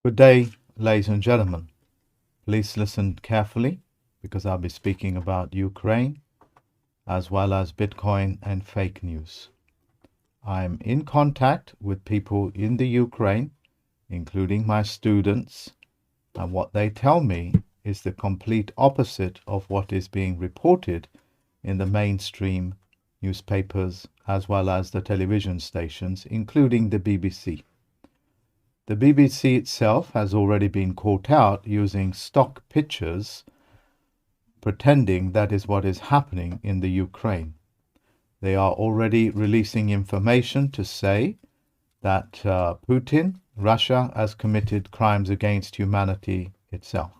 Good day, ladies and gentlemen. Please listen carefully because I'll be speaking about Ukraine as well as Bitcoin and fake news. I'm in contact with people in the Ukraine, including my students, and what they tell me is the complete opposite of what is being reported in the mainstream newspapers as well as the television stations, including the BBC. The BBC itself has already been caught out using stock pictures, pretending that is what is happening in the Ukraine. They are already releasing information to say that Putin, Russia, has committed crimes against humanity itself.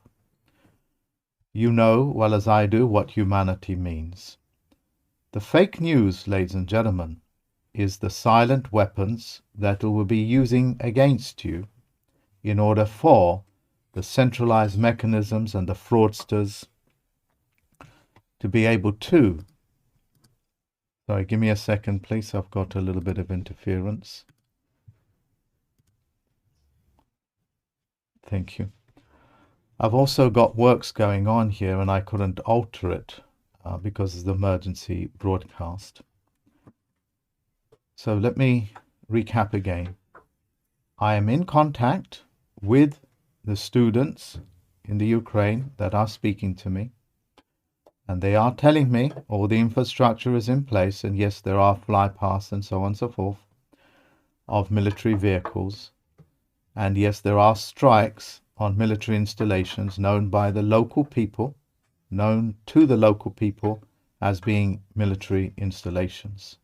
You know well as I do what humanity means. The fake news, ladies and gentlemen, is the silent weapons that will be using against you in order for the centralized mechanisms and the fraudsters to be able to. Sorry, give me a second, please. I've got a little bit of interference. Thank you. I've also got works going on here and I couldn't alter it because of the emergency broadcast. So let me recap again. I am in contact with the students in the Ukraine that are speaking to me, and they are telling me all the infrastructure is in place, and yes, there are fly paths and so on and so forth of military vehicles, and yes, there are strikes on military installations known by the local people, known to the local people as being military installations.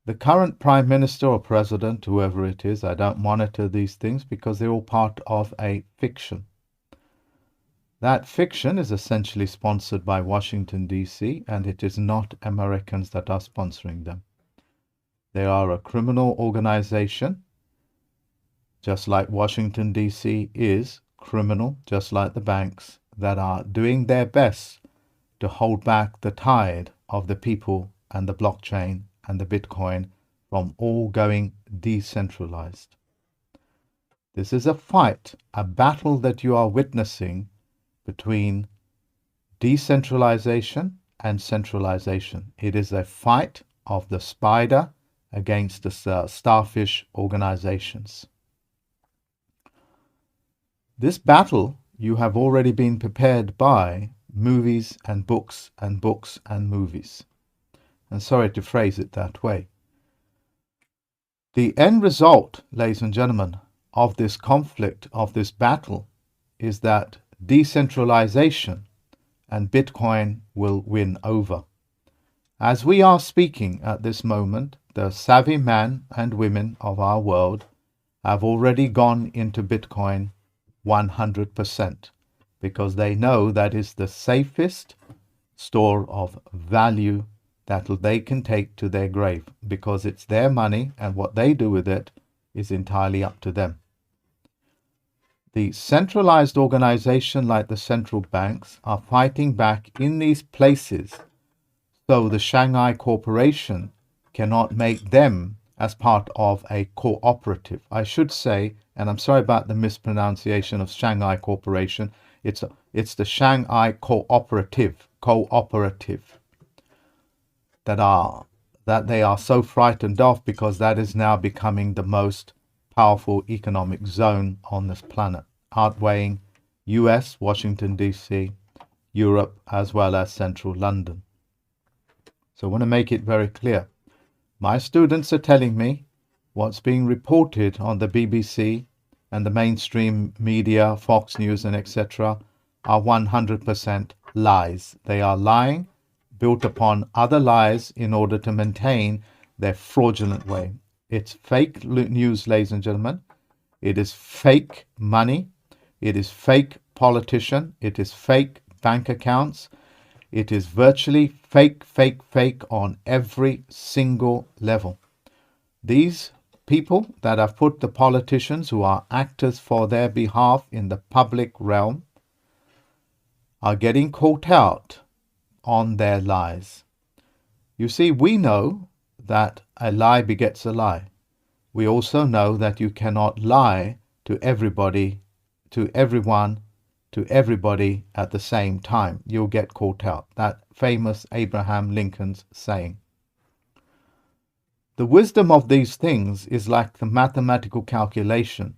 The current Prime Minister or President, whoever it is, I don't monitor these things because they're all part of a fiction. That fiction is essentially sponsored by Washington, D.C., and it is not Americans that are sponsoring them. They are a criminal organization, just like Washington, D.C. is criminal, just like the banks, that are doing their best to hold back the tide of the people and the blockchain and the Bitcoin from all going decentralized. This is a fight, a battle that you are witnessing between decentralization and centralization. It is a fight of the spider against the starfish organizations. This battle you have already been prepared by movies and books and books and movies. And sorry to phrase it that way. The end result, ladies and gentlemen, of this conflict, of this battle, is that decentralization and Bitcoin will win over. As we are speaking at this moment, the savvy men and women of our world have already gone into Bitcoin 100% because they know that is the safest store of value that they can take to their grave because it's their money and what they do with it is entirely up to them. The centralized organization like the central banks are fighting back in these places so the Shanghai Corporation cannot make them as part of a cooperative. I should say, and I'm sorry about the mispronunciation of Shanghai Corporation, it's the Shanghai Cooperative that they are so frightened of because that is now becoming the most powerful economic zone on this planet, outweighing US, Washington, D.C., Europe, as well as central London. So I want to make it very clear. My students are telling me what's being reported on the BBC and the mainstream media, Fox News and etc. are 100% lies. They are lying, built upon other lies in order to maintain their fraudulent way. It's fake news, ladies and gentlemen. It is fake money. It is fake politician. It is fake bank accounts. It is virtually fake on every single level. These people that have put the politicians who are actors for their behalf in the public realm are getting caught out on their lies. You see, we know that a lie begets a lie. We also know that you cannot lie to to everybody, to everyone, to everybody at the same time. You'll get caught out. That famous Abraham Lincoln's saying. The wisdom of these things is like the mathematical calculation.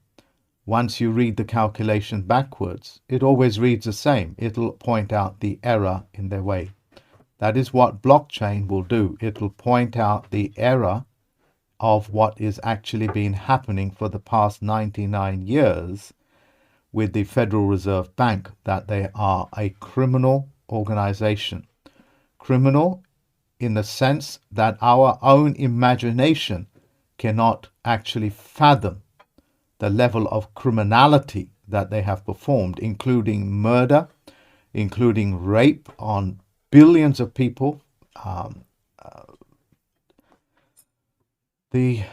Once you read the calculation backwards, it always reads the same. It'll point out the error in their way. That is what blockchain will do. It'll point out the error of what is actually been happening for the past 99 years with the Federal Reserve Bank, that they are a criminal organization. Criminal in the sense that our own imagination cannot actually fathom the level of criminality that they have performed, including murder, including rape on billions of people. The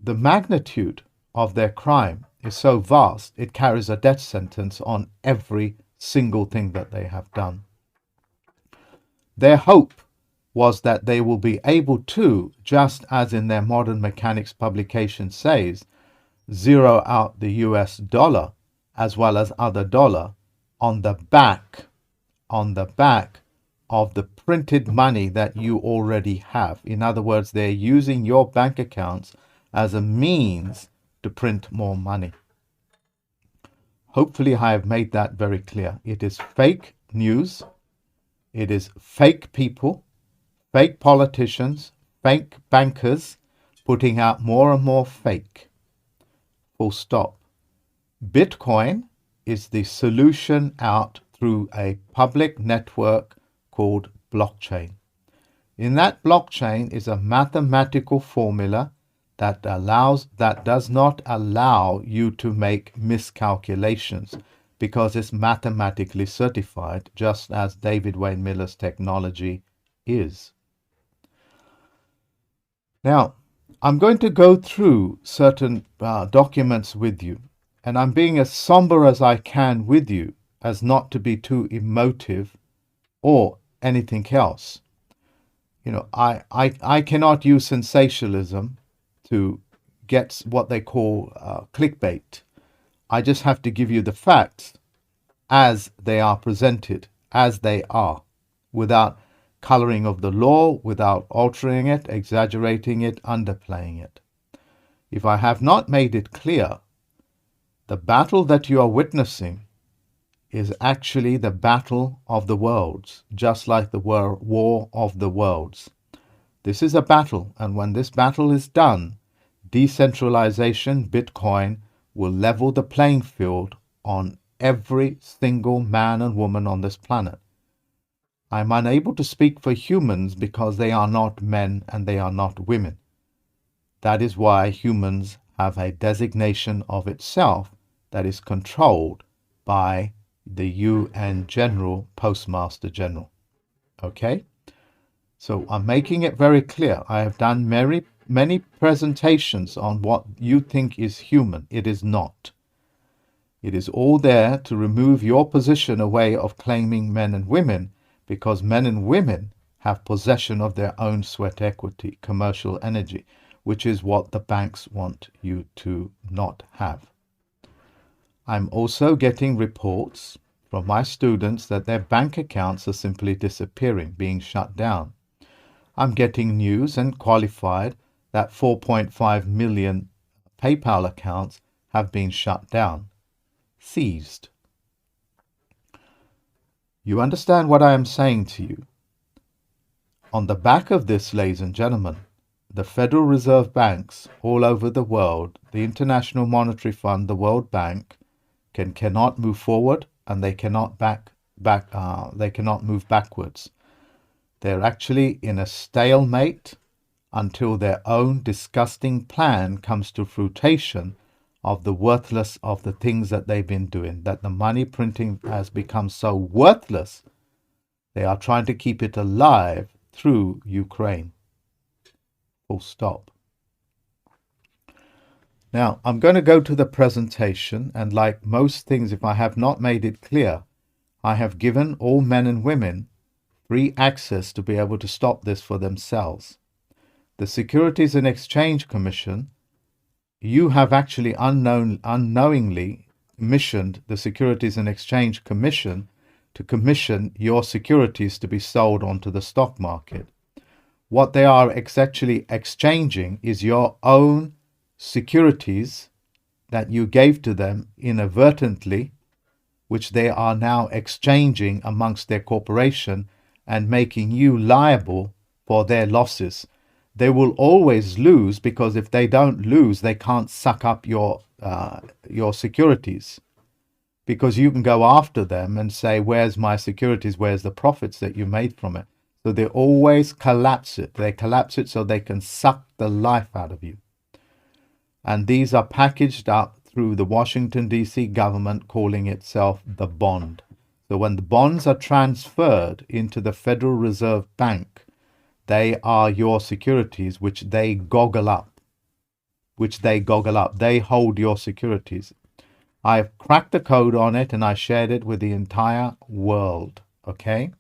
magnitude of their crime is so vast, it carries a death sentence on every single thing that they have done. Their hope was that they will be able to, just as in their Modern Mechanics publication says, zero out the US dollar as well as other dollar on the back of the printed money that you already have. In other words, they're using your bank accounts as a means to print more money. Hopefully I have made that very clear. It is fake news. It is fake people, fake politicians, fake bankers putting out more and more fake. Full stop. Bitcoin is the solution out through a public network called blockchain. In that blockchain is a mathematical formula that does not allow you to make miscalculations, because it's mathematically certified, just as David Wayne Miller's technology is. Now, I'm going to go through certain documents with you, and I'm being as somber as I can with you, as not to be too emotive or anything else. You know, I cannot use sensationalism to get what they call clickbait. I just have to give you the facts as they are presented, as they are, without coloring of the law, without altering it, exaggerating it, underplaying it. If I have not made it clear, the battle that you are witnessing is actually the battle of the worlds, just like the war of the worlds. This is a battle, and when this battle is done, decentralization, Bitcoin, will level the playing field on every single man and woman on this planet. I'm unable to speak for humans because they are not men and they are not women. That is why humans have a designation of itself that is controlled by the UN General Postmaster General. Okay? So I'm making it very clear. I have done many presentations on what you think is human. It is not. It is all there to remove your position away of claiming men and women, because men and women have possession of their own sweat equity, commercial energy, which is what the banks want you to not have. I'm also getting reports from my students that their bank accounts are simply disappearing, being shut down. I'm getting news and qualified that 4.5 million PayPal accounts have been shut down, seized. You understand what I am saying to you? On the back of this, ladies and gentlemen, the Federal Reserve banks all over the world, the International Monetary Fund, the World Bank, cannot move forward, and they cannot they cannot move backwards. They're actually in a stalemate until their own disgusting plan comes to fruition of the worthless of the things that they've been doing, that the money printing has become so worthless, they are trying to keep it alive through Ukraine. Full stop. Now, I'm going to go to the presentation, and like most things, if I have not made it clear, I have given all men and women free access to be able to stop this for themselves. The Securities and Exchange Commission you have actually unknowingly commissioned the Securities and Exchange Commission to commission your securities to be sold onto the stock market. What they are actually exchanging is your own securities that you gave to them inadvertently, which they are now exchanging amongst their corporation and making you liable for their losses. They will always lose, because if they don't lose, they can't suck up your securities, because you can go after them and say, where's my securities? Where's the profits that you made from it? So they always collapse it. They collapse it so they can suck the life out of you. And these are packaged up through the Washington, D.C. government, calling itself the bond. So when the bonds are transferred into the Federal Reserve Bank, they are your securities, which they goggle up. They hold your securities. I've cracked the code on it and I shared it with the entire world. Okay?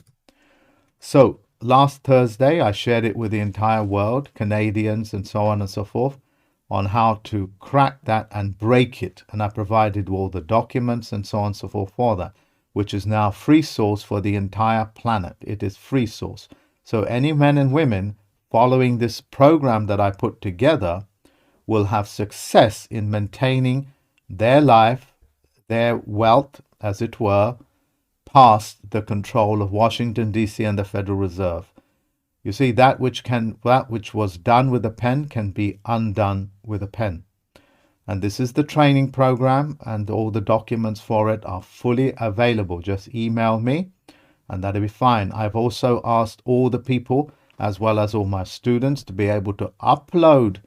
So last Thursday, I shared it with the entire world, Canadians and so on and so forth, on how to crack that and break it. And I provided all the documents and so on and so forth for that, which is now free source for the entire planet. It is free source. So any men and women following this program that I put together will have success in maintaining their life, their wealth, as it were, past the control of Washington, D.C. and the Federal Reserve. You see, that which was done with a pen can be undone with a pen. And this is the training program, and all the documents for it are fully available. Just email me and that'll be fine. I've also asked all the people, as well as all my students, to be able to upload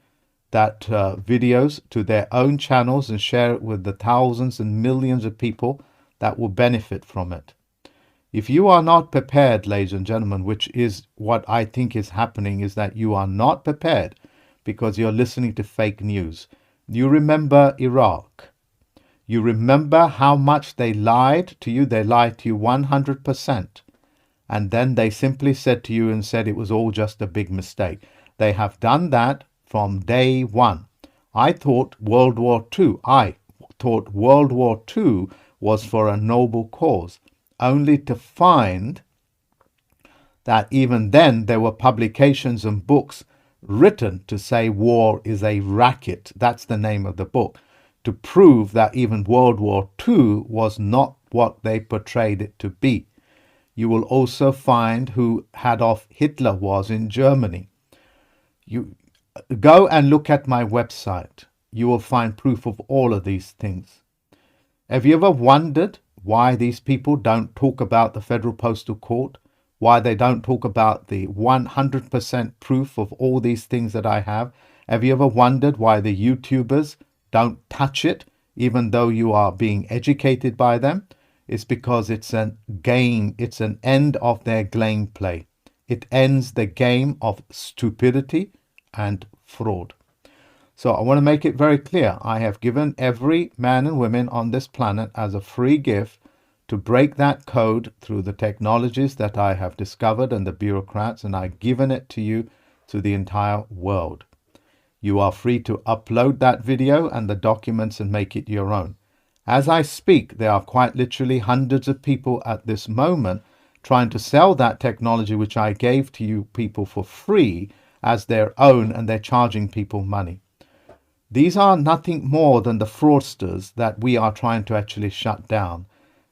that videos to their own channels and share it with the thousands and millions of people that will benefit from it. If you are not prepared, ladies and gentlemen, which is what I think is happening, is that you are not prepared because you're listening to fake news. You remember Iraq. You remember how much they lied to you. They lied to you 100%. And then they simply said to you and said it was all just a big mistake. They have done that from day one. I thought World War II was for a noble cause, only to find that even then there were publications and books written to say war is a racket. That's the name of the book, to prove that even World War II was not what they portrayed it to be. You will also find who Adolf Hitler was in Germany. You go and look at my website. You will find proof of all of these things. Have you ever wondered why these people don't talk about the Federal Postal Court? Why they don't talk about the 100% proof of all these things that I have? Have you ever wondered why the YouTubers don't touch it, even though you are being educated by them? It's because it's a game. It's an end of their gameplay. It ends the game of stupidity and fraud. So I want to make it very clear. I have given every man and woman on this planet as a free gift to break that code through the technologies that I have discovered and the bureaucrats, and I've given it to you, to the entire world. You are free to upload that video and the documents and make it your own. As I speak, there are quite literally hundreds of people at this moment trying to sell that technology which I gave to you people for free as their own, and they're charging people money. These are nothing more than the fraudsters that we are trying to actually shut down.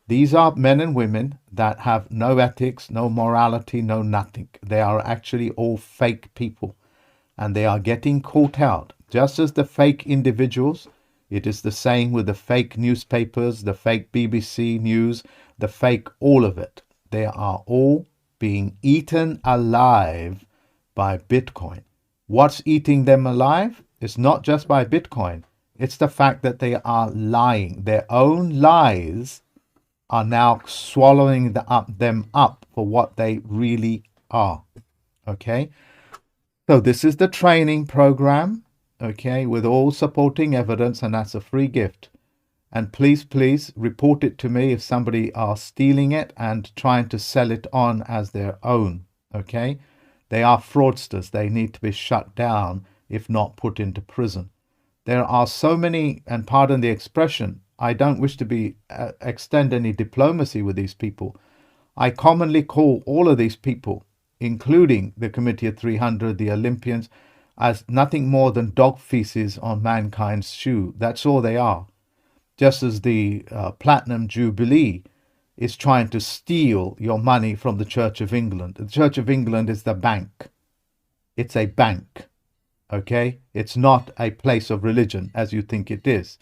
These are men and women that have no ethics, no morality, no nothing. They are actually all fake people, and they are getting caught out. Just as the fake individuals, it is the same with the fake newspapers, the fake BBC News, the fake all of it. They are all being eaten alive by Bitcoin. What's eating them alive? It's not just by Bitcoin. It's the fact that they are lying. Their own lies are now swallowing them up for what they really are. Okay? So this is the training program, okay, with all supporting evidence, and that's a free gift. And please report it to me if somebody are stealing it and trying to sell it on as their own, okay? They are fraudsters. They need to be shut down, if not put into prison. There are so many, and pardon the expression, I don't wish to extend any diplomacy with these people. I commonly call all of these people, including the Committee of 300, the Olympians, as nothing more than dog feces on mankind's shoe. That's all they are. Just as the Platinum Jubilee is trying to steal your money from the Church of England. The Church of England is the bank. It's a bank. Okay? It's not a place of religion as you think it is.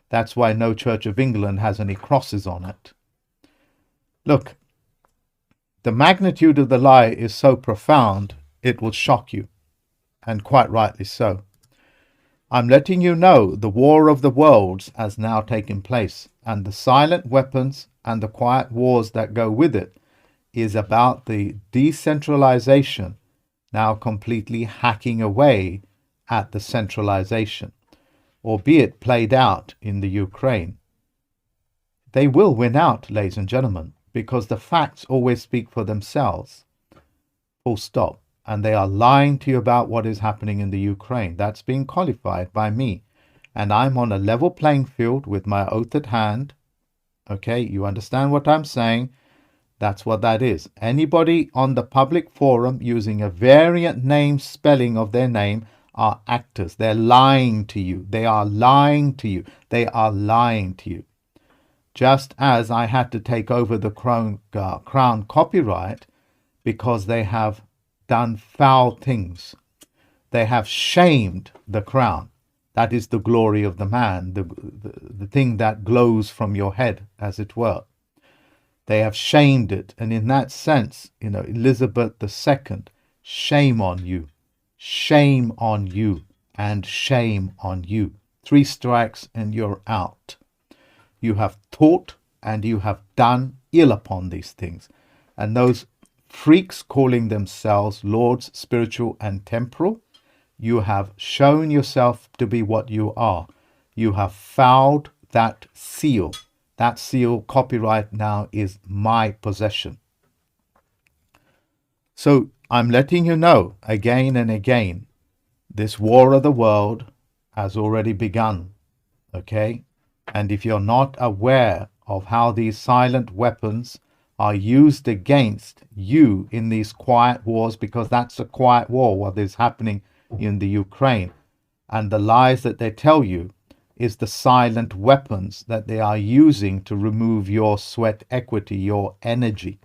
That's why no Church of England has any crosses on it. Look, the magnitude of the lie is so profound, it will shock you. And quite rightly so. I'm letting you know the war of the worlds has now taken place, and the silent weapons and the quiet wars that go with it is about the decentralization now completely hacking away at the centralization, albeit played out in the Ukraine. They will win out, ladies and gentlemen, because the facts always speak for themselves. Full stop. And they are lying to you about what is happening in the Ukraine. That's being qualified by me. And I'm on a level playing field with my oath at hand. Okay, you understand what I'm saying? That's what that is. Anybody on the public forum using a variant name spelling of their name are actors. They're lying to you. They are lying to you. They are lying to you. Just as I had to take over the Crown copyright because they have done foul things. They have shamed the crown. That is the glory of the man, the thing that glows from your head, as it were. They have shamed it. And in that sense, Elizabeth II, shame on you. Shame on you. And shame on you. 3 strikes and you're out. You have taught and you have done ill upon these things. And those freaks calling themselves lords spiritual and temporal, you have shown yourself to be what you are. You have fouled that seal. That seal copyright now is my possession. So I'm letting you know again and again, this war of the world has already begun. Okay? And if you're not aware of how these silent weapons are used against you in these quiet wars, because that's a quiet war, what is happening in the Ukraine. And the lies that they tell you is the silent weapons that they are using to remove your sweat equity, your energy.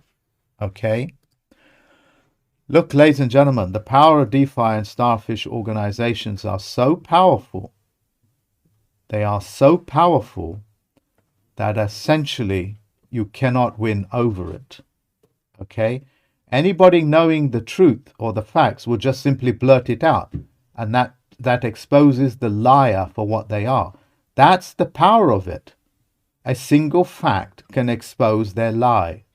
Okay? Look, ladies and gentlemen, the power of DeFi and Starfish organizations are so powerful. They are so powerful that essentially you cannot win over it. Okay? Anybody knowing the truth or the facts will just simply blurt it out. And that exposes the liar for what they are. That's the power of it. A single fact can expose their lie.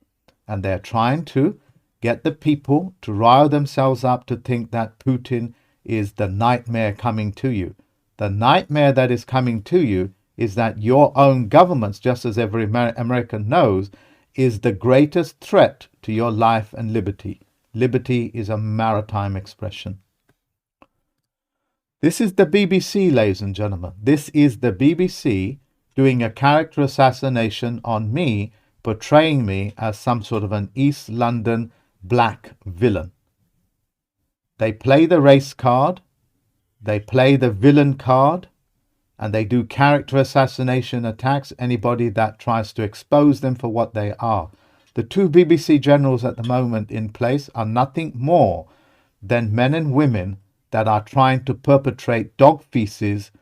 And they're trying to get the people to rile themselves up to think that Putin is the nightmare coming to you. The nightmare that is coming to you is that your own governments, just as every American knows, is the greatest threat to your life and liberty. Liberty is a maritime expression. This is the BBC, ladies and gentlemen. This is the BBC doing a character assassination on me, portraying me as some sort of an East London black villain. They play the race card, they play the villain card, and they do character assassination attacks, anybody that tries to expose them for what they are. The 2 BBC generals at the moment in place are nothing more than men and women that are trying to perpetrate dog feces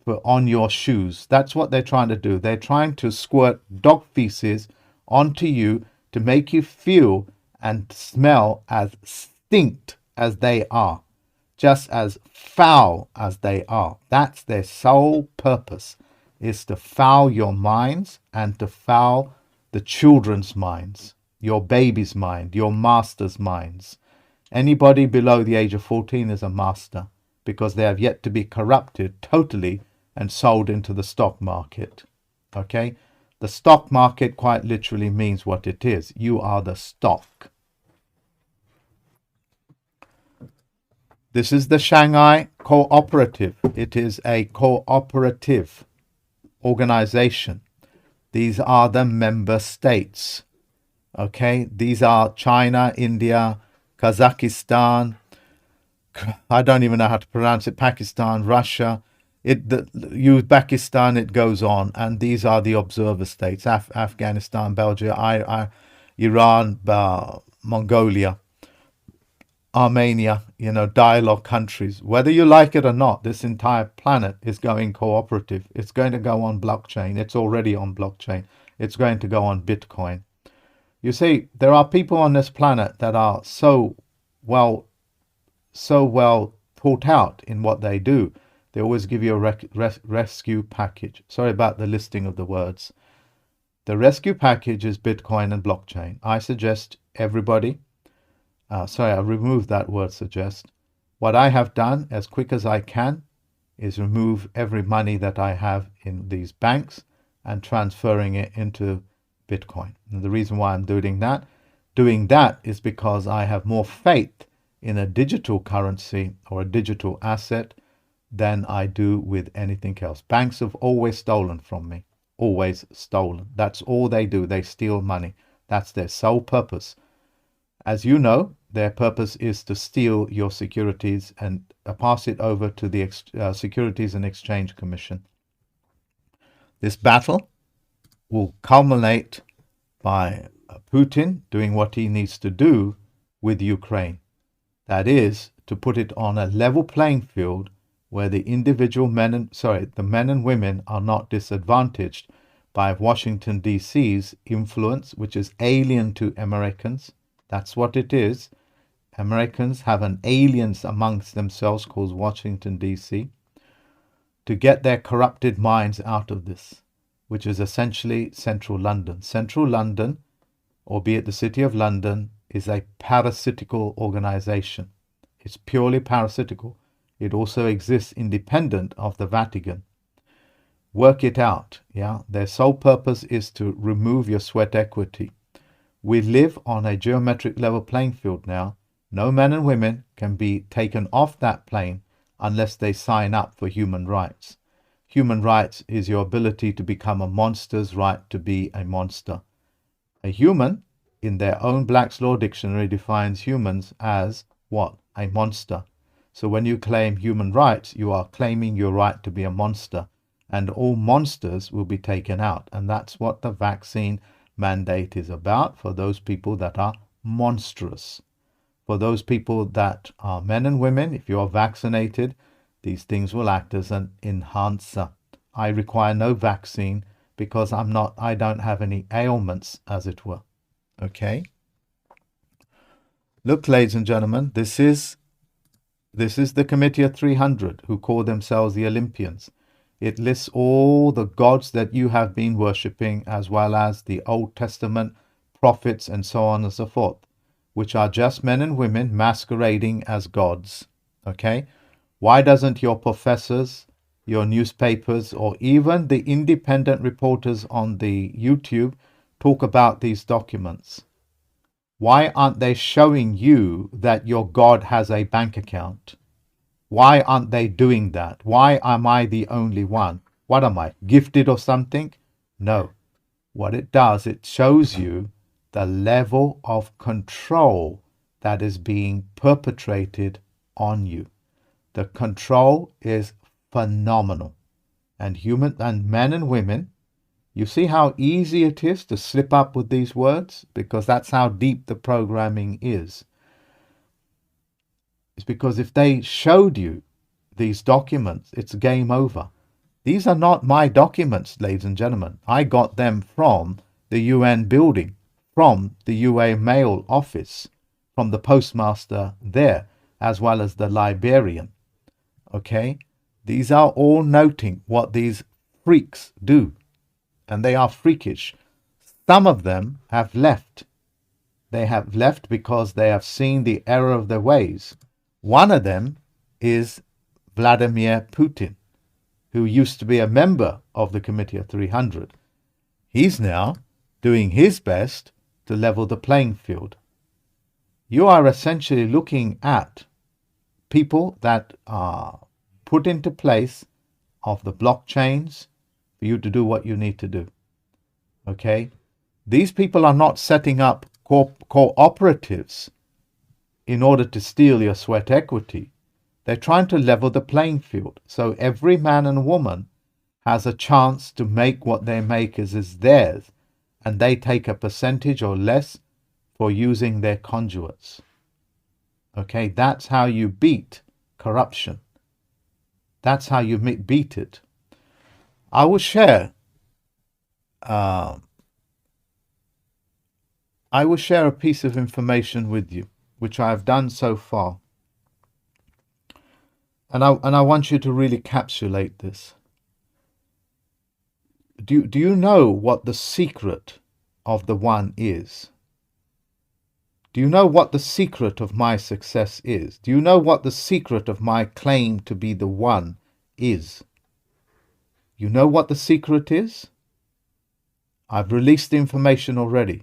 on your shoes. That's what they're trying to do. They're trying to squirt dog feces onto you to make you feel and smell as stink as they are. Just as foul as they are. That's their sole purpose, is to foul your minds and to foul the children's minds, your baby's mind, your master's minds. Anybody below the age of 14 is a master because they have yet to be corrupted totally and sold into the stock market. Okay? The stock market quite literally means what it is. You are the stock. This is the Shanghai Cooperative. It is a cooperative organization. These are the member states. Okay, these are China, India, Kazakhstan, I don't even know how to pronounce it, Pakistan, Russia, Uzbekistan, it goes on. And these are the observer states, Afghanistan, Belgium, Iran, Mongolia, Armenia, dialogue countries. Whether you like it or not, this entire planet is going cooperative. It's going to go on blockchain. It's already on blockchain. It's going to go on Bitcoin. You see, there are people on this planet that are so well thought out in what they do. They always give you a rescue package. Sorry about the listing of the words. The rescue package is Bitcoin and blockchain. I suggest everybody, I removed that word suggest. What I have done as quick as I can is remove every money that I have in these banks and transferring it into Bitcoin. And the reason why I'm doing that is because I have more faith in a digital currency or a digital asset than I do with anything else. Banks have always stolen from me. Always stolen. That's all they do. They steal money. That's their sole purpose. As you know, their purpose is to steal your securities and pass it over to the Securities and Exchange Commission. This battle will culminate by Putin doing what he needs to do with Ukraine. That is, to put it on a level playing field where the individual the men and women are not disadvantaged by Washington, D.C.'s influence, which is alien to Americans. That's what it is. Americans have an aliens amongst themselves called Washington, D.C., to get their corrupted minds out of this, which is essentially Central London. Central London, albeit the City of London, is a parasitical organization. It's purely parasitical. It also exists independent of the Vatican. Work it out, yeah? Their sole purpose is to remove your sweat equity. We live on a geometric level playing field now. No men and women can be taken off that plane unless they sign up for human rights. Human rights is your ability to become a monster's right to be a monster. A human, in their own Black's Law Dictionary, defines humans as what? A monster. So when you claim human rights, you are claiming your right to be a monster, and all monsters will be taken out. And that's what the vaccine mandate is about for those people that are monstrous. For those people that are men and women, if you are vaccinated, these things will act as an enhancer. I require no vaccine because I don't have any ailments, as it were. Okay? Look, ladies and gentlemen, this is the Committee of 300 who call themselves the Olympians. It lists all the gods that you have been worshipping, as well as the Old Testament prophets and so on and so forth, which are just men and women masquerading as gods. Okay? Why doesn't your professors, your newspapers, or even the independent reporters on the YouTube talk about these documents? Why aren't they showing you that your God has a bank account? Why aren't they doing that? Why am I the only one? What am I, gifted or something? No. What it does, it shows you the level of control that is being perpetrated on you. The control is phenomenal. And men and women, you see how easy it is to slip up with these words? Because that's how deep the programming is. It's because if they showed you these documents, it's game over. These are not my documents, ladies and gentlemen. I got them from the UN building, from the UN mail office, from the postmaster there, as well as the librarian. Okay? These are all noting what these freaks do. And they are freakish. Some of them have left. They have left because they have seen the error of their ways. One of them is Vladimir Putin, who used to be a member of the Committee of 300. He's now doing his best to level the playing field. You are essentially looking at people that are put into place of the blockchains for you to do what you need to do. Okay? These people are not setting up cooperatives in order to steal your sweat equity. They're trying to level the playing field. So every man and woman has a chance to make what they make is theirs, and they take a percentage or less for using their conduits. Okay, that's how you beat corruption. That's how you beat it. I will share a piece of information with you, which I have done so far. And I want you to really encapsulate this. Do you know what the secret of the one is? Do you know what the secret of my success is? Do you know what the secret of my claim to be the one is? You know what the secret is? I've released the information already.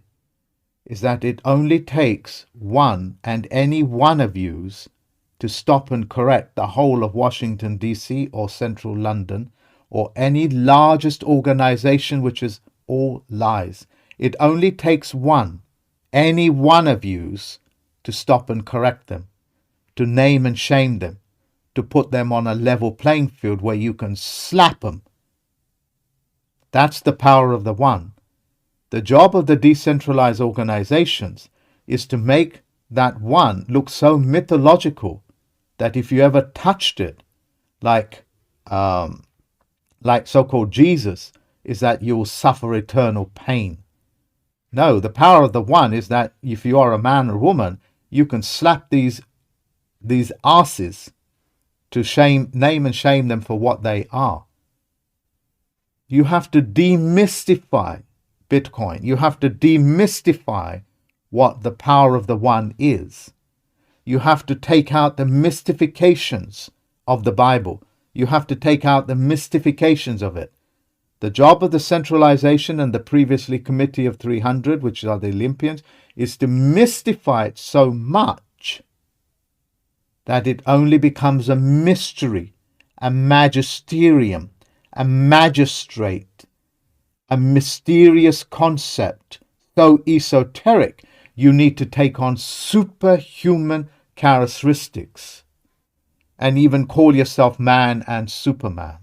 Is that it only takes one and any one of yous to stop and correct the whole of Washington, D.C. or Central London or any largest organization which is all lies. It only takes one, any one of yous, to stop and correct them, to name and shame them, to put them on a level playing field where you can slap them. That's the power of the one. The job of the decentralized organizations is to make that one look so mythological that if you ever touched it, like so-called Jesus, is that you will suffer eternal pain. No, the power of the one is that if you are a man or woman, you can slap these asses to name and shame them for what they are. You have to demystify Bitcoin. You have to demystify what the power of the one is. You have to take out the mystifications of the Bible. You have to take out the mystifications of it. The job of the centralization and the previously Committee of 300, which are the Olympians, is to mystify it so much that it only becomes a mystery, a magisterium, a magistrate, a mysterious concept, so esoteric you need to take on superhuman characteristics and even call yourself man and Superman.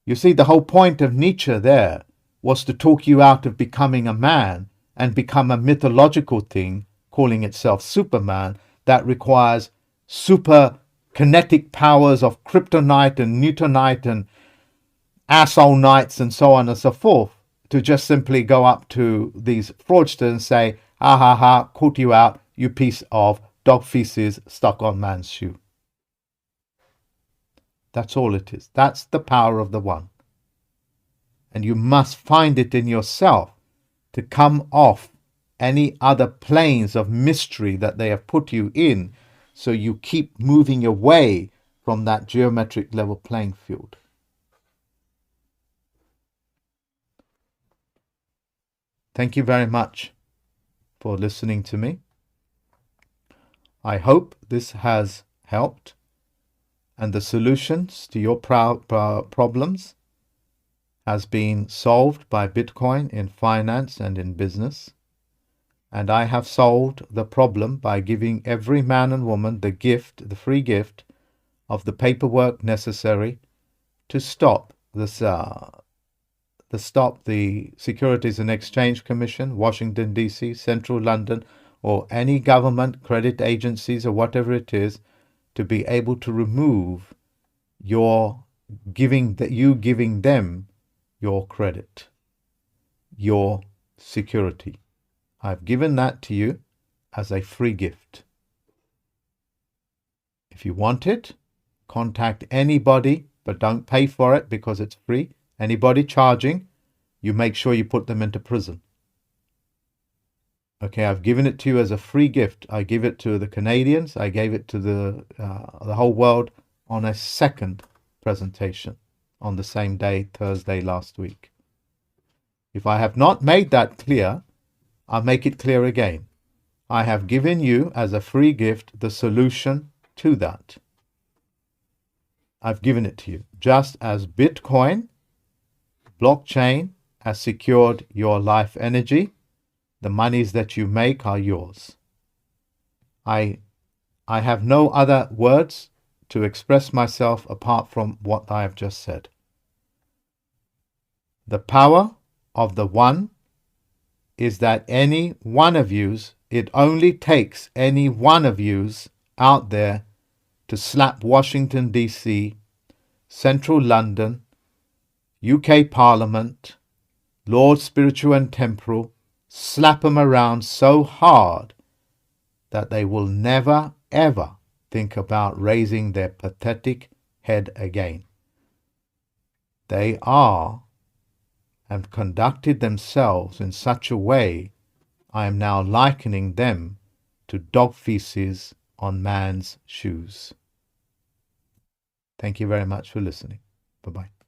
You see, the whole point of Nietzsche there was to talk you out of becoming a man and become a mythological thing, calling itself Superman, that requires super kinetic powers of kryptonite and newtonite and asshole knights and so on and so forth, to just simply go up to these fraudsters and say, ha ha ha, caught you out, you piece of dog feces stuck on man's shoe. That's all it is. That's the power of the one. And you must find it in yourself to come off any other planes of mystery that they have put you in, so you keep moving away from that geometric level playing field. Thank you very much for listening to me. I hope this has helped, and the solutions to your problems has been solved by Bitcoin in finance and in business. And I have solved the problem by giving every man and woman the gift, the free gift of the paperwork necessary to stop this, the Securities and Exchange Commission, Washington, D.C., Central London, or any government, credit agencies, or whatever it is, to be able to remove you giving them your credit, your security. I've given that to you as a free gift. If you want it, contact anybody, but don't pay for it because it's free. Anybody charging, you make sure you put them into prison. Okay, I've given it to you as a free gift. I give it to the Canadians. I gave it to the whole world on a second presentation on the same day, Thursday last week. If I have not made that clear, I'll make it clear again. I have given you as a free gift the solution to that. I've given it to you. Just as Bitcoin blockchain has secured your life energy, the monies that you make are yours. I have no other words to express myself apart from what I have just said. The power of the one is that any one of yous, it only takes any one of yous out there to slap Washington, D.C., Central London, UK Parliament, Lord Spiritual and Temporal, slap them around so hard that they will never, ever think about raising their pathetic head again. They are and conducted themselves in such a way, I am now likening them to dog feces on man's shoes. Thank you very much for listening. Bye-bye.